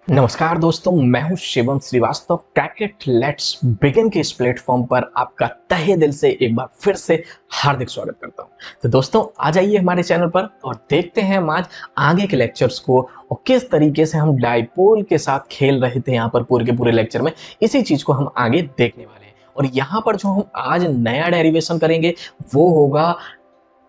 नमस्कार दोस्तों, मैं हूं Shivam Srivastava. Crack it let's begin के इस प्लेटफॉर्म पर आपका तहे दिल से एक बार फिर से हार्दिक स्वागत करता हूं। तो दोस्तों, आ जाइए हमारे चैनल पर और देखते हैं हम आज आगे के लेक्चर्स को और किस तरीके से हम डाइपोल के साथ खेल रहे थे यहाँ पर पूरे के पूरे लेक्चर में। इसी चीज को हम आगे देखने वाले हैं और यहाँ पर जो हम आज नया डेरिवेशन करेंगे वो होगा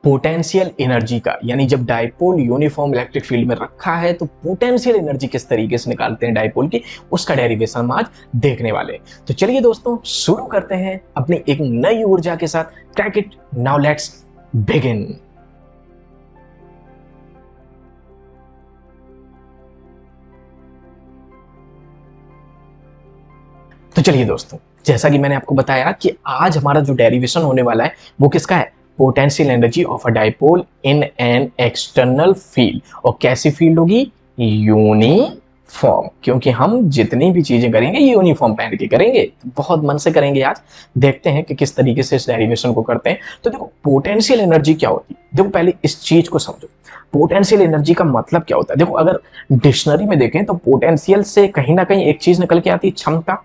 पोटेंशियल एनर्जी का। यानी जब डाइपोल यूनिफॉर्म इलेक्ट्रिक फील्ड में रखा है तो पोटेंशियल एनर्जी किस तरीके से निकालते हैं डाइपोल की, उसका डेरिवेशन हम आज देखने वाले हैं। तो चलिए दोस्तों, शुरू करते हैं अपनी एक नई ऊर्जा के साथ। क्रैकेट नाउ लेट्स बिगिन। तो चलिए दोस्तों, जैसा कि मैंने आपको बताया कि आज हमारा जो डेरिवेशन होने वाला है वो किसका है, potential energy of a dipole in an external field. और कैसी फील्ड होगी, यूनिफॉर्म, क्योंकि हम जितनी भी चीजें करेंगे यूनिफॉर्म पहन के करेंगे। बहुत मन से करेंगे आज। देखते हैं कि किस तरीके से इस डेरिवेशन को करते हैं। तो देखो, पोटेंशियल एनर्जी क्या होती है, देखो पहले इस चीज को समझो। पोटेंशियल एनर्जी का मतलब क्या होता है। देखो, अगर डिक्शनरी में देखें तो पोटेंशियल से कहीं ना कहीं एक चीज निकल के आती है, क्षमता।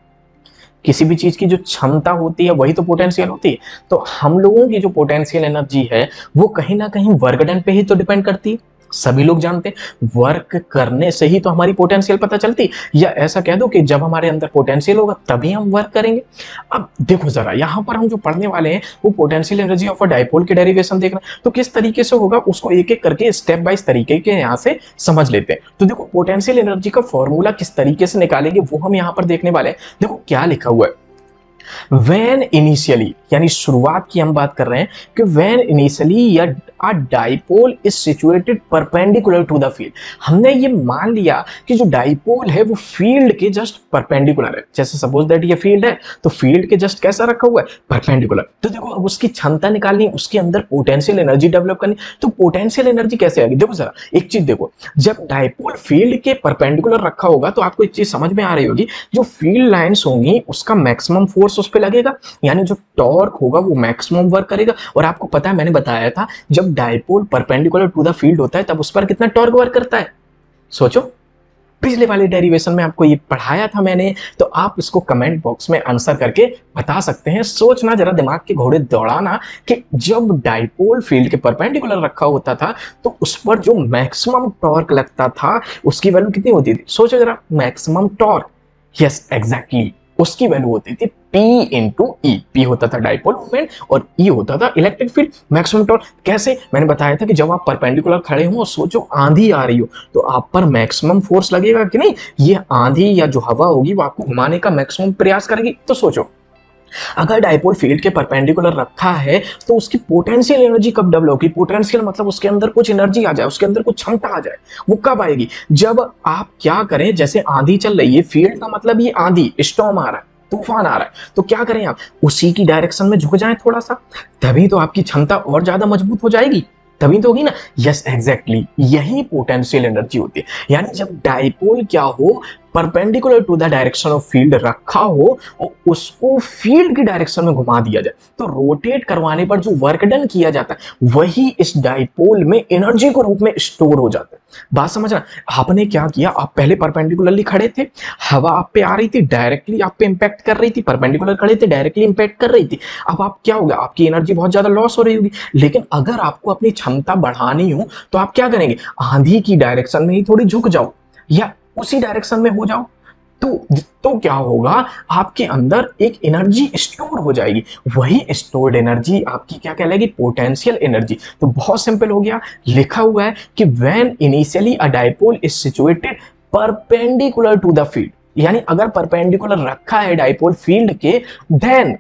किसी भी चीज की जो क्षमता होती है वही तो पोटेंशियल होती है। तो हम लोगों की जो पोटेंशियल एनर्जी है वो कहीं ना कहीं वर्क डन पे ही तो डिपेंड करती है। सभी लोग जानते हैं वर्क करने से ही तो हमारी पोटेंशियल पता चलती है। या ऐसा कह दो कि जब हमारे अंदर पोटेंशियल होगा तभी हम वर्क करेंगे। अब देखो जरा, यहां पर हम जो पढ़ने वाले हैं वो potential energy of a dipole के डेरिवेशन देखना। तो किस तरीके से होगा उसको एक एक करके स्टेप बाय तरीके के यहां से समझ लेते हैं। तो देखो, पोटेंशियल एनर्जी का फॉर्मूला किस तरीके से निकालेंगे वो हम यहां पर देखने वाले हैं। देखो क्या लिखा हुआ है, when इनिशियली, यानी शुरुआत की हम बात कर रहे हैं कि when इनिशियली या a dipole is situated perpendicular to the field। हमने ये मान लिया कि जो डाइपोल है वो फील्ड के जस्ट परपेंडिकुलर है। जैसे सपोज दैट ये फील्ड है तो फील्ड के जस्ट कैसा रखा हुआ है, परपेंडिकुलर। तो देखो, अब उसकी क्षमता निकालनी, उसके अंदर पोटेंशियल एनर्जी डेवलप करनी। तो पोटेंशियल एनर्जी कैसे आएगी, देखो जरा एक चीज देखो। जब डाइपोल फील्ड के परपेंडिकुलर रखा होगा तो आपको एक चीज समझ में आ रही होगी, जो फील्ड लाइंस होंगी उसका मैक्सिमम फोर्स उस पर लगेगा, यानी जो टॉर्क होगा वो मैक्सिमम वर्क करेगा। और आपको पता है, मैंने बताया था जब dipole perpendicular to the field होता है तब उस पर कितना टॉर्क वर्क करता है। सोचो, पिछले वाले डेरिवेशन में आपको ये पढ़ाया था मैंने। तो आप इसको कमेंट बॉक्स में आंसर करके बता सकते हैं। सोचना जरा, दिमाग के घोड़े दौड़ाना कि जब डाइपोल फील्ड के परपेंडिकुलर रखा होता था तो उस पर जो मैक्सिमम टॉर्क लगता था उसकी वैल्यू कितनी होती थी। सोचो जरा, मैक्सिमम टॉर्क, यस एग्जैक्टली, उसकी वैल्यू होती थी P इंटू ई। P होता था डाइपोल मोमेंट और E होता था इलेक्ट्रिक फील्ड। मैक्सिमम टॉर्क कैसे, मैंने बताया था कि जब आप परपेंडिकुलर खड़े हो और सोचो आंधी आ रही हो तो आप पर मैक्सिमम फोर्स लगेगा कि नहीं। ये आंधी या जो हवा होगी वो आपको घुमाने का मैक्सिमम प्रयास करेगी। तो सोचो, अगर डाइपोल फील्ड के परपेंडिकुलर रखा है तो उसकी पोटेंशियल एनर्जी कब डेवलप होगी। पोटेंशियल मतलब उसके अंदर कुछ एनर्जी आ जाए, उसके अंदर कुछ क्षमता आ जाए। वो कब आएगी, जब आप क्या करें, जैसे आंधी चल रही है, फील्ड का मतलब ये आंधी, स्टॉर्म आ रहा है, तूफान आ रहा है, तो क्या करें आप, उसी की डायरेक्शन में झुक जाएं थोड़ा सा, तभी तो आपकी क्षमता और ज्यादा मजबूत हो जाएगी, तभी तो होगी ना। यस एग्जैक्टली, यही पोटेंशियल एनर्जी होती है। यानी जब डाइपोल क्या हो, perpendicular to the direction of field रखा हो और उसको फील्ड की डायरेक्शन में घुमा दिया जाए तो रोटेट करवाने पर जो वर्क डन किया जाता है वही इस डाइपोल में एनर्जी के रूप में स्टोर हो जाता है। बात समझ रहा, आपने क्या किया, आप पहले परपेंडिकुलरली खड़े थे, हवा आप पे आ रही थी, डायरेक्टली आप पे इंपैक्ट कर रही थी, परपेंडिकुलर खड़े थे, डायरेक्टली इंपैक्ट कर रही थी। अब आप क्या होगा, आपकी एनर्जी बहुत ज्यादा लॉस हो रही होगी। लेकिन अगर आपको अपनी क्षमता बढ़ानी हो तो आप क्या करेंगे, आंधी की डायरेक्शन में ही थोड़ी झुक जाओ या उसी डायरेक्शन में हो जाओ। तो क्या होगा, आपके अंदर एक एनर्जी स्टोर हो जाएगी। वही स्टोर्ड एनर्जी आपकी क्या कहलाएगी, पोटेंशियल एनर्जी। तो बहुत सिंपल हो गया, लिखा हुआ है कि when initially a dipole is situated perpendicular to the field, यानी अगर परपेंडिकुलर रखा है डाइपोल फील्ड के, देन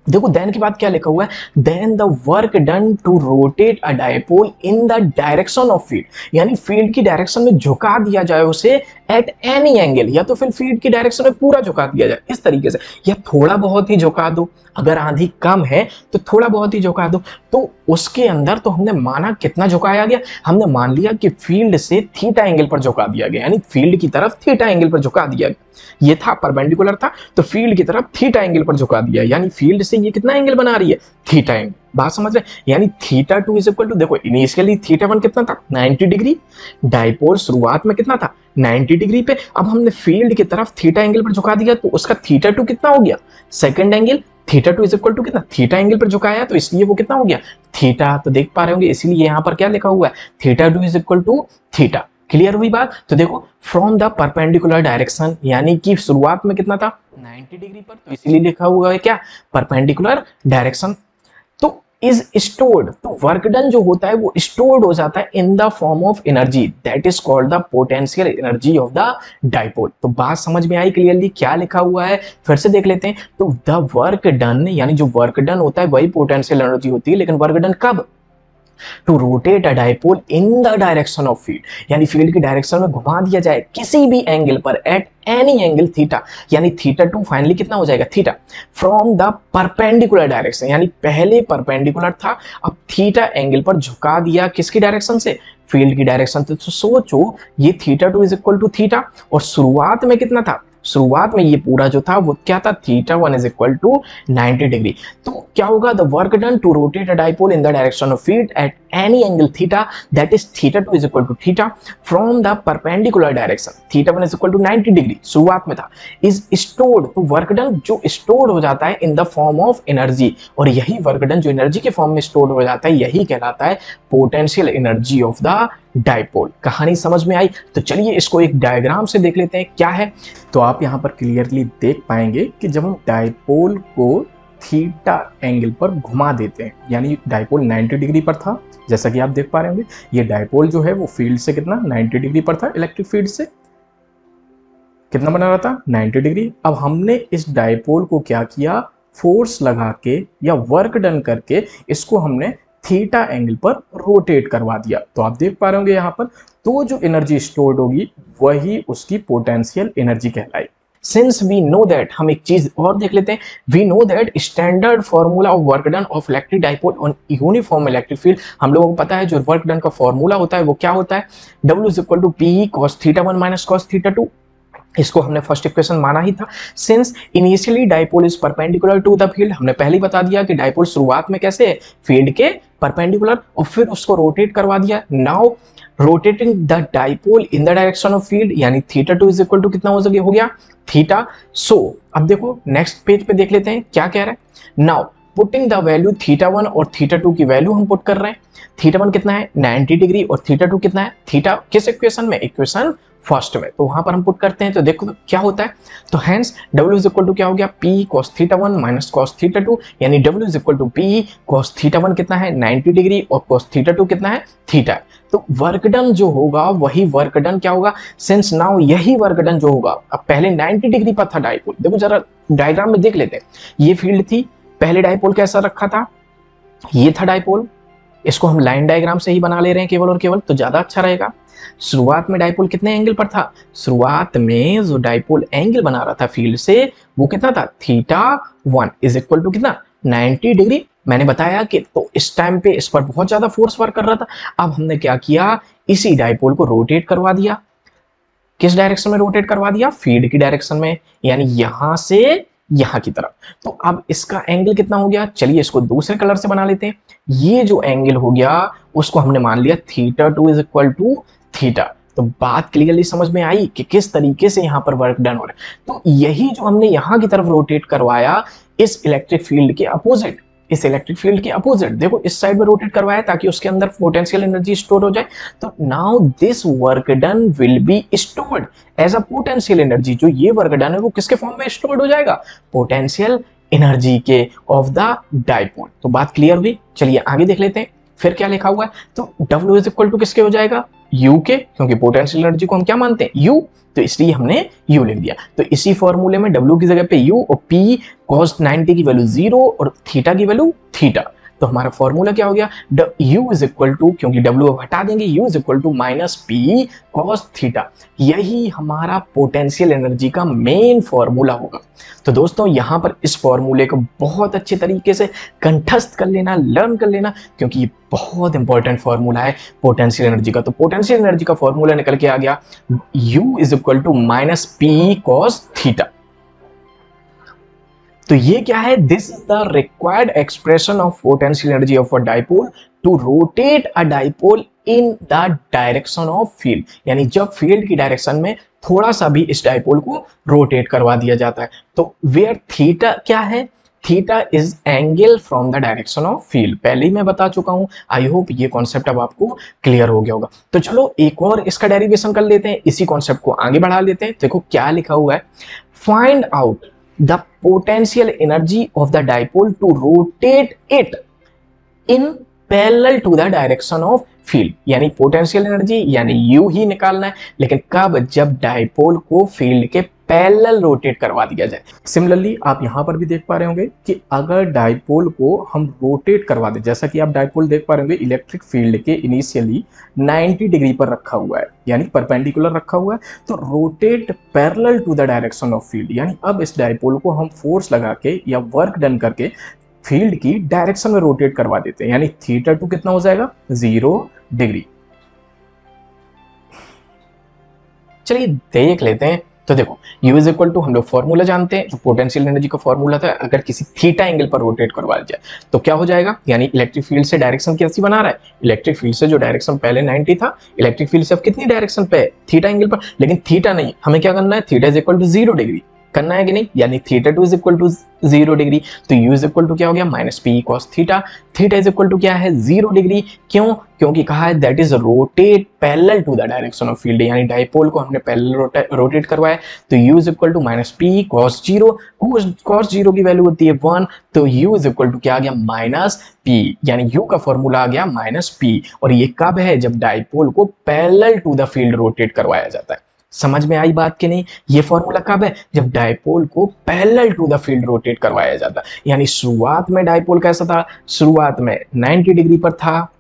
देखो देन के बाद क्या लिखा हुआ है, then the work done to rotate a dipole in the direction of field, यानी फील्ड की डायरेक्शन में झुका दिया जाए उसे एट एनी एंगल, या तो फिर फील्ड की डायरेक्शन में पूरा झुका दिया जाए इस तरीके से, या थोड़ा बहुत ही झुका दो। अगर आंधी कम है तो थोड़ा बहुत ही झुका दो। तो उसके अंदर तो हमने माना कितना झुकाया गया, हमने मान लिया कि फील्ड से थीटा एंगल पर झुका दिया गया, यानी फील्ड की तरफ थीटा एंगल पर झुका दिया गया। ये था परपेंडिकुलर था तो फील्ड की तरफ थीटा एंगल पर झुका दिया, यानी फील्ड से ये कितना एंगल बना रही है, थीटा एंगल। बात समझ रहे हैं, यानी theta two is equal to, देखो इनिशियली थीटा वन कितना था, 90 डिग्री, डाइपोल शुरुआत में कितना था, 90 डिग्री पे। अब हमने फील्ड की तरफ थीटा एंगल पर झुका दिया, तो उसका थीटा टू कितना हो गया, second angle. Theta two is equal to कितना, थीटा एंगल पर झुकाया, तो इसलिए वो कितना हो गया, थीटा। तो देख पा रहे होंगे, इसलिए यहाँ पर क्या लिखा हुआ है, theta two is equal to theta. Clear हुई बात। तो देखो फ्रॉम द परपेंडिकुलर डायरेक्शन, यानी कि शुरुआत में कितना था, 90 डिग्री पर, तो इसीलिए लिखा हुआ है क्या, परपेंडिकुलर डायरेक्शन। तो इज स्टोर्ड, तो वर्क डन जो होता है वो स्टोर्ड हो जाता है in the form of energy, that is called the potential energy of the dipole. तो बात समझ में आई क्लियरली, क्या लिखा हुआ है फिर से देख लेते हैं। तो द वर्क डन, यानी जो वर्क डन होता है वही पोटेंशियल एनर्जी होती है, लेकिन वर्क डन कब, to rotate a dipole in the direction of field, यानी फील्ड की डायरेक्शन में घुमा दिया जाए किसी भी एंगल पर एट एनी एंगल थीटा, यानी थीटा टू फाइनली कितना हो जाएगा, theta, from the perpendicular direction, यानी पहले परपेंडिकुलर था, अब थीटा एंगल पर झुका दिया किसकी डायरेक्शन से, फील्ड की डायरेक्शन। तो सोचो ये theta two is equal to theta, और शुरुआत में कितना था, शुरुआत में ये पूरा जो था वो क्या था, theta one is equal to 90 degree. तो क्या होगा, the work done to rotate a dipole in the direction of field at any angle theta, that is theta two is equal to theta from the perpendicular direction, theta one is equal to 90 degree, शुरुआत में था, is stored, तो work done जो stored हो जाता है in the form of energy, और यही वर्क डन जो एनर्जी के फॉर्म में स्टोर्ड हो जाता है यही कहलाता है potential energy of the dipole. कहानी समझ में आई। तो चलिए इसको एक डायग्राम से देख लेते हैं क्या है। तो आप यहाँ पर क्लियरली देख पाएंगे कि जब हम डाइपोल को थीटा एंगल पर घुमा देते हैं, यानी डाइपोल 90 डिग्री पर था, जैसा कि आप देख पा रहे होंगे, ये डाइपोल जो है वो फील्ड से कितना 90 डिग्री पर था, इलेक्ट्रिक फील्ड से कितना बना रहा था, 90 डिग्री। अब हमने इस डाइपोल को क्या किया, फोर्स लगा के या वर्क डन करके इसको हमने थीटा एंगल पर रोटेट करवा दिया। तो आप देख पा रहे होंगे यहाँ पर, तो जो एनर्जी स्टोर्ड होगी वही उसकी पोटेंशियल एनर्जी कहलाई। सिंस वी नो दैट, हम एक चीज और देख लेते हैं, we know that standard formula of work done of electric dipole on uniform electric field, हम लोगों को पता है जो वर्क डन का फॉर्मूला होता है वो क्या होता है, W is equal to P cos theta one minus cos theta two. इसको हमने फर्स्ट इक्वेशन माना ही था। Since initially dipole is perpendicular to the field, हमने पहले ही बता दिया कि डाइपोल शुरुआत में कैसे है, फील्ड के परपेंडिकुलर, और फिर उसको रोटेट करवा दिया। Now rotating the dipole in the direction of field, यानी theta two is equal to कितना हो गया, थीटा। सो अब देखो नेक्स्ट पेज पे देख लेते हैं क्या कह रहा है। Now putting the value theta one और थीटा टू की वैल्यू हम पुट कर रहे हैं। थीटा वन कितना है 90 डिग्री और थीटा टू कितना है, थीटा किस इक्वेशन में, इक्वेशन फर्स्ट में, तो वहां पर हम पुट करते हैं। तो देखो क्या होता है, तो hence W is equal to क्या हो गया, P cos theta one minus cos theta two, यानी W is equal to P cos theta one कितना है 90 डिग्री और cos थीटा टू कितना है, थीटा। तो वर्क डन जो होगा वही वर्क डन क्या होगा, सिंस नाउ यही वर्क डन जो होगा, अब पहले 90 डिग्री पर था डाइपोल, देखो जरा डायग्राम में देख लेते हैं, ये फील्ड थी, पहले डाइपोल कैसा रखा था, ये था डाइपोल, इसको हम लाइन डायग्राम से ही बना ले रहे हैं केवल और केवल, तो ज्यादा अच्छा रहेगा। शुरुआत में डाइपोल कितने एंगल पर था, शुरुआत में जो डाइपोल एंगल बना रहा था फील्ड से वो कितना था, theta one is equal to कितना 90 डिग्री। मैंने बताया कि तो इस टाइम पे इस पर बहुत ज्यादा फोर्स वर्क कर रहा था। अब हमने क्या किया, इसी डाइपोल को रोटेट करवा दिया, किस डायरेक्शन में रोटेट करवा दिया, फील्ड की डायरेक्शन में, यानी यहां से यहां की तरफ। तो अब इसका एंगल कितना हो गया, चलिए इसको दूसरे कलर से बना लेते हैं। ये जो एंगल हो गया उसको हमने मान लिया theta two is equal to theta. तो बात क्लियरली समझ में आई कि किस तरीके से यहाँ पर वर्क डन हो रहा है। तो यही जो हमने यहाँ की तरफ रोटेट करवाया इस इलेक्ट्रिक फील्ड के अपोजिट, इस इलेक्ट्रिक फील्ड के अपोजिट, देखो इस साइड में रोटेट करवाया ताकि उसके अंदर पोटेंशियल एनर्जी स्टोर हो जाए। तो now this work done will be stored as a potential energy, जो ये वर्क डन है वो किसके फॉर्म में स्टोर्ड हो जाएगा, पोटेंशियल एनर्जी के ऑफ द डाइपोल। तो बात क्लियर हुई। चलिए आगे देख लेते हैं फिर क्या लिखा हुआ है। तो W इज इक्वल टू किसके हो जाएगा, U के, क्योंकि पोटेंशियल एनर्जी को हम क्या मानते हैं, U, तो इसलिए हमने U लिख दिया। तो इसी फॉर्मूले में W की जगह पे U और P cos 90 की वैल्यू 0 और थीटा की वैल्यू थीटा। तो हमारा फॉर्मूला क्या हो गया, U इज इक्वल टू, क्योंकि W अब हटा देंगे, U is equal to minus P cos theta. यही हमारा पोटेंशियल एनर्जी का मेन फॉर्मूला होगा। तो दोस्तों यहाँ पर इस फॉर्मूले को बहुत अच्छे तरीके से कंठस्थ कर लेना, लर्न कर लेना, क्योंकि ये बहुत इंपॉर्टेंट फॉर्मूला है पोटेंशियल एनर्जी का। तो पोटेंशियल एनर्जी का फॉर्मूला निकल के आ गया, U is equal to minus P cos theta. तो ये क्या है, this is the required expression of potential energy of a dipole to rotate a dipole in the direction of field, यानी जब फील्ड की डायरेक्शन में थोड़ा सा भी इस डाइपोल को रोटेट करवा दिया जाता है। तो वेयर थीटा क्या है, theta is angle from the direction of field, पहले ही मैं बता चुका हूं। आई होप ये कॉन्सेप्ट अब आपको क्लियर हो गया होगा। तो चलो एक और इसका डेरिवेशन कर लेते हैं, इसी कॉन्सेप्ट को आगे बढ़ा लेते हैं। देखो क्या लिखा हुआ है, find out the potential energy of the dipole to rotate it in parallel to the direction of field, यानी पोटेंशियल एनर्जी यानी यू ही निकालना है, लेकिन कब, जब डाइपोल को फील्ड के पैरेलल रोटेट करवा दिया जाए। सिमिलरली आप यहां पर भी देख पा रहे होंगे कि अगर डाइपोल को हम रोटेट करवा दें, जैसा कि आप डाइपोल देख पा रहे होंगे इलेक्ट्रिक फील्ड के इनिशियली 90 डिग्री पर रखा हुआ है, यानी परपेंडिकुलर रखा हुआ है, तो rotate parallel to the direction of field, यानी अब इस डाइपोल को हम फोर्स लगा के या वर्क डन करके फील्ड की डायरेक्शन में रोटेट करवा देते हैं, यानी थीटा टू कितना हो जाएगा, 0 डिग्री। चलिए देख लेते हैं। तो देखो U इज इक्वल टू, हम लोग फॉर्मूला जानते हैं, जो पोटेंशियल एनर्जी का फॉर्मूला था, अगर किसी थीटा एंगल पर रोटेट करवा जाए तो क्या हो जाएगा, यानी इलेक्ट्रिक फील्ड से डायरेक्शन कैसी बना रहा है, इलेक्ट्रिक फील्ड से जो डायरेक्शन पहले 90 था, इलेक्ट्रिक फील्ड से अब कितनी डायरेक्शन पे है, थीटा एंगल पर, लेकिन थीटा नहीं, हमें क्या करना है, theta is equal to 0 degree करना है कि नहीं, यानी theta two is equal to 0 degree, तो U इज इक्वल टू क्या हो गया, minus P cos theta, theta is equal to क्या है, 0 डिग्री, क्यों, क्योंकि कहा है that is rotate parallel to the direction of field, यानी डाइपोल को हमने पैरेलल रोटेट करवाया, तो U is equal to minus P cos 0, cos 0 की वैल्यू होती है 1, तो U इज इक्वल टू क्या आ गया, माइनस पी, यानी U का फॉर्मूला आ गया माइनस पी, और ये कब है, जब डाइपोल को parallel to the field rotate करवाया जाता है। समझ में आई बात कि नहीं, ये फॉर्मूला कब है, जब डाइपोल को parallel to the field rotate करवाया जाता है, यानी शुरुआत में डाइपोल कैसा था, शुरुआत में 90 डिग्री पर था,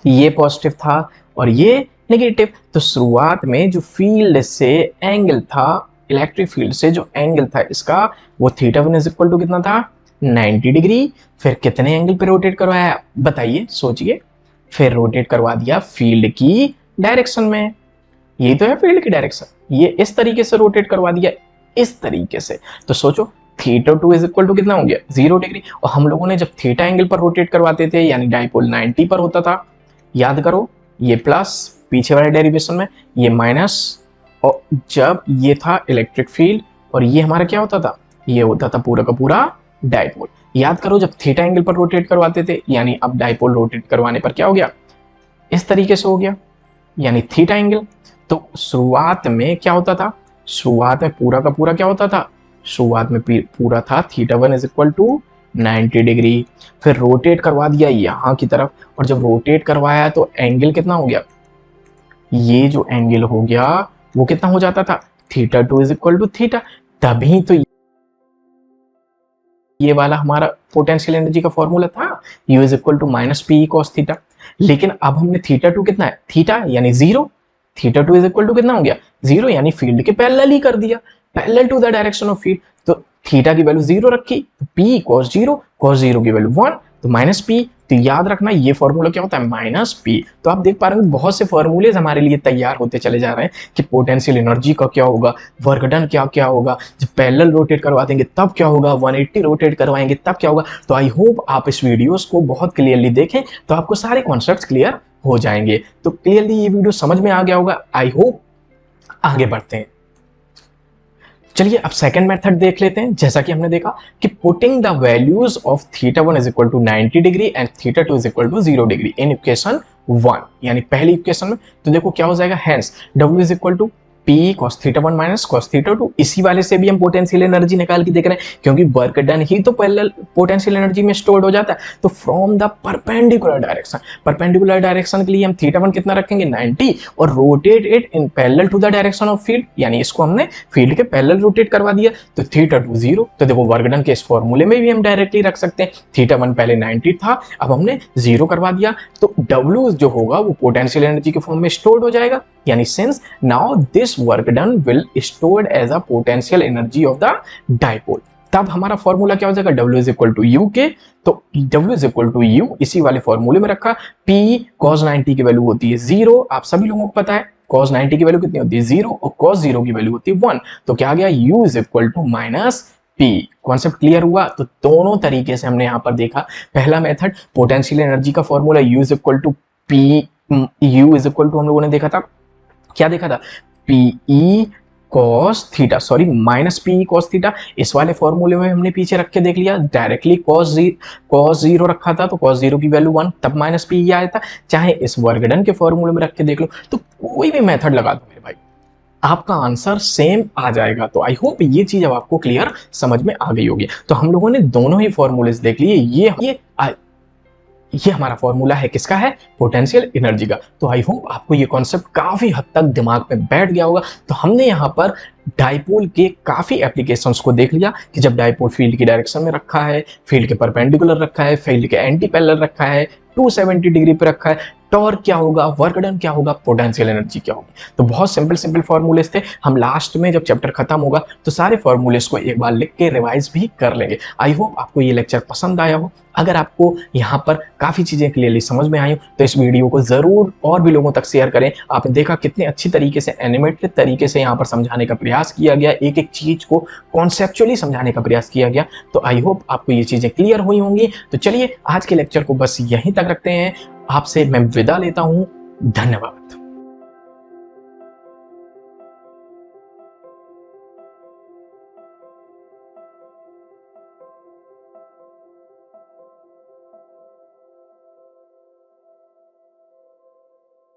ये पॉजिटिव था और ये नेगेटिव, तो शुरुआत में जो फील्ड से एंगल था, इलेक्ट्रिक फील्ड से जो एंगल था इसका, वो theta one is equal to कितना था, 90 डिग्री, फिर कितने एंगल पे रोटेट करवाया बताइए, सोचिए, फिर रोटेट करवा दिया फील्ड की डायरेक्शन में, यही तो है फील्ड की डायरेक्शन, ये इस तरीके से रोटेट करवा दिया, इस तरीके से, तो सोचो theta two is equal to कितना हो गया, 0 डिग्री, और हम लोगों ने जब थीटा एंगल पर रोटेट करवाते थे, यानी डाइपोल 90 पर होता था, याद करो, ये प्लस पीछे वाले डेरिवेशन में, ये माइनस, और जब ये था इलेक्ट्रिक फील्ड और ये हमारा क्या होता था, ये होता था पूरा का पूरा डाइपोल। याद करो जब थीटा एंगल पर रोटेट करवाते थे, यानी अब डाइपोल रोटेट करवाने पर क्या हो गया, इस तरीके से हो गया, यानी थीटा एंगल। तो शुरुआत में क्या होता था, शुरुआत में पूरा का पूरा क्या होता था, शुरुआत में पूरा था theta one is equal to 90 degree, फिर रोटेट करवा दिया यहाँ की तरफ, और जब रोटेट करवाया तो एंगल कितना हो गया, ये जो एंगल हो गया वो कितना हो जाता था, theta two is equal to theta, तभी तो ये वाला हमारा पोटेंशियल एनर्जी का फॉर्मूला था, U is equal to minus P cos theta. लेकिन अब हमने थीटा टू कितना है, थीटा यानी 0, theta two is equal to कितना हो गया, 0, यानी फील्ड के पैरेलल ही कर दिया, parallel to the direction of field, तो थीटा की वैल्यू 0 रखी, पी कॉस 0 की वैल्यू 1, तो माइनस पी, तो याद रखना ये फॉर्मूला क्या होता है, माइनस पी। तो आप देख पा रहे हैं बहुत से फॉर्मूलेज हमारे लिए तैयार होते चले जा रहे हैं कि पोटेंशियल एनर्जी का क्या होगा, वर्क डन क्या क्या होगा, जब पैरेलल रोटेट करवा देंगे तब क्या होगा, 180 रोटेट करवाएंगे तब क्या होगा। तो आई होप आप इस वीडियोस को बहुत क्लियरली देखें, तो आपको सारे कॉन्सेप्ट्स क्लियर हो जाएंगे। तो क्लियरली ये वीडियो समझ में आ गया होगा, आई होप। आगे बढ़ते हैं, चलिए अब सेकंड मेथड देख लेते हैं। जैसा कि हमने देखा कि putting the values of theta one is equal to 90 degree and theta two is equal to 0 degree in equation 1, यानी पहली इक्वेशन में, तो देखो क्या हो जाएगा, hence W is equal to P cos theta one minus cos theta two. इसी वाले से भी हम पोटेंशियल एनर्जी निकाल के देख रहे हैं, क्योंकि वर्क डन ही तो पैरेलल पोटेंशियल एनर्जी में स्टोर्ड हो जाता है। तो from the perpendicular direction, perpendicular direction के लिए हम थीटा वन कितना रखेंगे, 90, और rotate it in parallel to the direction of field, यानी इसको हमने फील्ड के पैरेलल रोटेट करवा दिया, तो थीटा टू 0। तो देखो वर्क डन के इस फॉर्मूले में भी हम डायरेक्टली रख सकते हैं, थीटा वन पहले 90 था, अब हमने 0 करवा दिया, तो W जो होगा वो पोटेंशियल एनर्जी के फॉर्म में स्टोर्ड हो जाएगा, यानी since now this work done will stored as a potential energy of the dipole. तब हमारा फॉर्मूला क्या हो जाएगा, W is equal to U के, तो W is equal to U इसी वाले फॉर्मूले में रखा, P cos 90 की वैल्यू होती है 0, आप सभी लोगों को पता है cos 90 की वैल्यू कितनी होती है 0, और cos 0 की वैल्यू होती है 1, तो क्या आ गया, U is equal to minus P. Concept clear हुआ? तो दोनों तरीके से हमने यहाँ पर देखा। पहला मेथड पोटेंशियल एनर्जी का formula U is equal to P, U is equal to हम लोगों ने देखा था, क्या देखा था, P E cos theta, sorry minus P E cos theta. इस वाले फॉर्मूले में हमने पीछे रख के देख लिया, डायरेक्टली कॉस जीरो रखा था तो कॉस जीरो की वैल्यू 1, तब माइनस पीई आया था। चाहे इस वर्गडन के फॉर्मूले में रख के देख लो, तो कोई भी मेथड लगा दो मेरे भाई, आपका आंसर सेम आ जाएगा। तो आई होप ये चीज अब आपको क्लियर समझ में आ गई होगी। तो हम लोगों ने दोनों ही फॉर्मूलेस देख लिए। ये हमारा फॉर्मूला है, किसका है, पोटेंशियल एनर्जी का। तो आई होप आपको ये कॉन्सेप्ट काफी हद तक दिमाग में बैठ गया होगा। तो हमने यहाँ पर डाइपोल के काफी एप्लीकेशंस को देख लिया कि जब डाइपोल फील्ड की डायरेक्शन में रखा है, फील्ड के परपेंडिकुलर रखा है, फील्ड के एंटी पैरेलल रखा है, 270 डिग्री पे रखा है, टॉर्क क्या होगा, वर्क डन क्या होगा, पोटेंशियल एनर्जी क्या होगी। तो बहुत सिंपल फॉर्मूलेस थे। हम लास्ट में जब चैप्टर खत्म होगा तो सारे फॉर्मूलेस को एक बार लिख के रिवाइज भी कर लेंगे। आई होप आपको ये लेक्चर पसंद आया हो। अगर आपको यहाँ पर काफी चीजें क्लियरली समझ में आई हो तो इस वीडियो को जरूर और भी लोगों तक शेयर करें। आपने देखा कितने अच्छी तरीके से एनिमेटेड तरीके से यहाँ पर समझाने का प्रयास किया गया, एक एक चीज को कॉन्सेप्चुअली समझाने का प्रयास किया गया। तो आई होप आपको ये चीजें क्लियर हुई होंगी। तो चलिए आज के लेक्चर को बस यहीं तक रखते हैं। आपसे मैं विदा लेता हूं। धन्यवाद।